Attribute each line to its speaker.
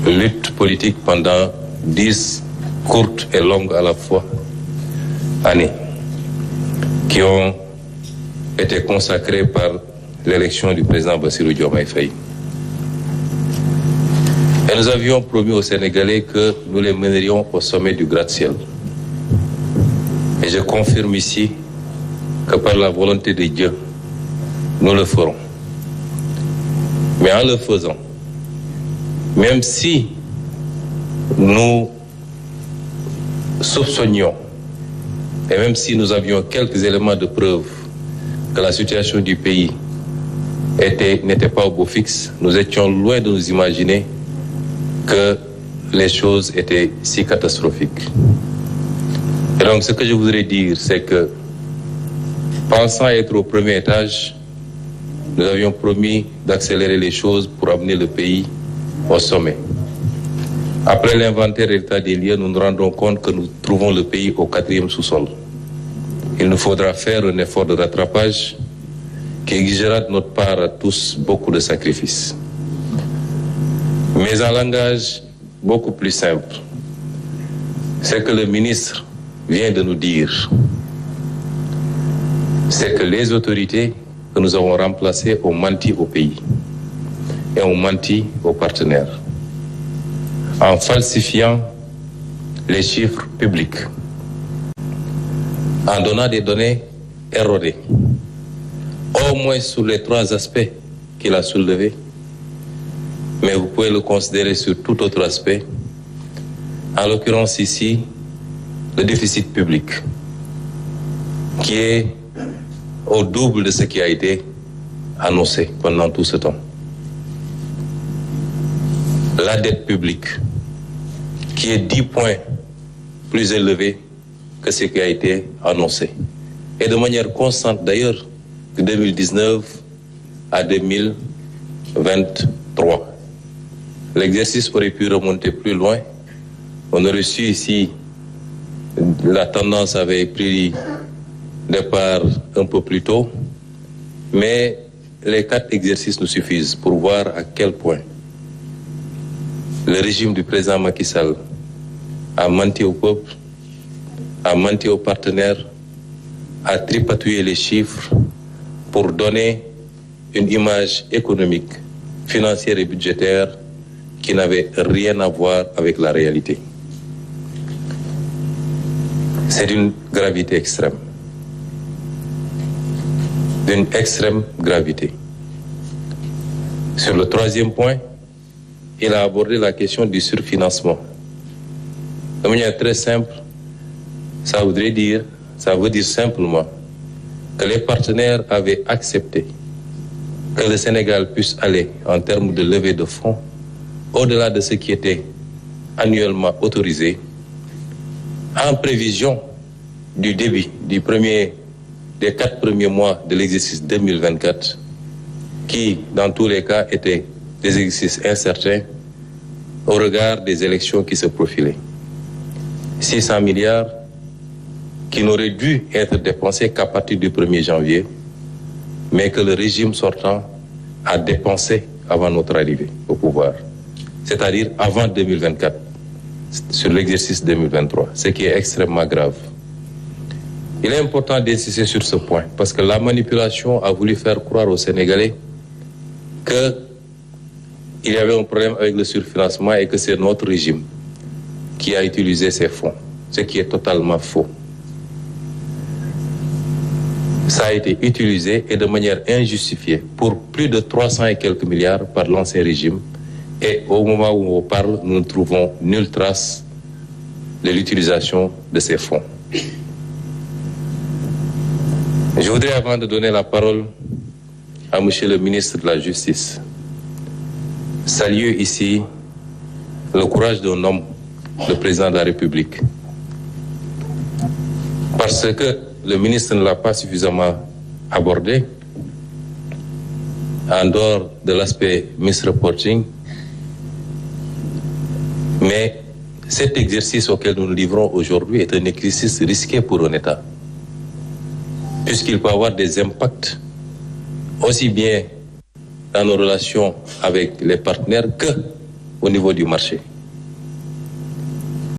Speaker 1: lutte politique pendant 10 courtes et longues à la fois années qui ont été consacrées par l'élection du président Bassirou Diomaye Faye. Et nous avions promis aux Sénégalais que nous les mènerions au sommet du gratte-ciel. Et je confirme ici que par la volonté de Dieu, nous le ferons. Mais en le faisant, même si nous soupçonnions et même si nous avions quelques éléments de preuve que la situation du pays n'était pas au beau fixe, nous étions loin de nous imaginer que les choses étaient si catastrophiques. Et donc ce que je voudrais dire, c'est que pensant être au premier étage, nous avions promis d'accélérer les choses pour amener le pays au sommet. Après l'inventaire et l'état des lieux, nous nous rendons compte que nous trouvons le pays au 4e sous-sol. Il nous faudra faire un effort de rattrapage qui exigera de notre part à tous beaucoup de sacrifices. Mais en langage beaucoup plus simple, c'est que le ministre vient de nous dire, c'est que les autorités que nous avons remplacées ont menti au pays et ont menti aux partenaires en falsifiant les chiffres publics, en donnant des données erronées, au moins sur les 3 aspects qu'il a soulevés, mais vous pouvez le considérer sur tout autre aspect, en l'occurrence ici, le déficit public, qui est au double de ce qui a été annoncé pendant tout ce temps. La dette publique, qui est 10 points plus élevée que ce qui a été annoncé. Et de manière constante d'ailleurs, de 2019 à 2023. L'exercice aurait pu remonter plus loin. On aurait su ici, la tendance avait pris départ un peu plus tôt, mais les 4 exercices nous suffisent pour voir à quel point le régime du président Macky Sall a menti au peuple, a menti aux partenaires, a tripatouillé les chiffres pour donner une image économique, financière et budgétaire qui n'avait rien à voir avec la réalité. C'est d'une gravité extrême. D'une extrême gravité. Sur le 3e point, il a abordé la question du surfinancement. De manière très simple, ça veut dire simplement que les partenaires avaient accepté que le Sénégal puisse aller en termes de levée de fonds au-delà de ce qui était annuellement autorisé en prévision du début des 4 premiers mois de l'exercice 2024 qui, dans tous les cas, étaient des exercices incertains au regard des élections qui se profilaient. 600 milliards qui n'auraient dû être dépensés qu'à partir du 1er janvier, mais que le régime sortant a dépensé avant notre arrivée au pouvoir, c'est-à-dire avant 2024, sur l'exercice 2023, ce qui est extrêmement grave. Il est important d'insister sur ce point, parce que la manipulation a voulu faire croire aux Sénégalais qu'il y avait un problème avec le surfinancement et que c'est notre régime qui a utilisé ces fonds, ce qui est totalement faux. Ça a été utilisé et de manière injustifiée pour plus de 300 et quelques milliards par l'ancien régime. Et au moment où on parle, nous ne trouvons nulle trace de l'utilisation de ces fonds. Je voudrais, avant de donner la parole à Monsieur le ministre de la Justice, saluer ici le courage d'un homme, le président de la République. Parce que le ministre ne l'a pas suffisamment abordé, en dehors de l'aspect misreporting, mais cet exercice auquel nous nous livrons aujourd'hui est un exercice risqué pour un État, puisqu'il peut avoir des impacts aussi bien dans nos relations avec les partenaires que au niveau du marché.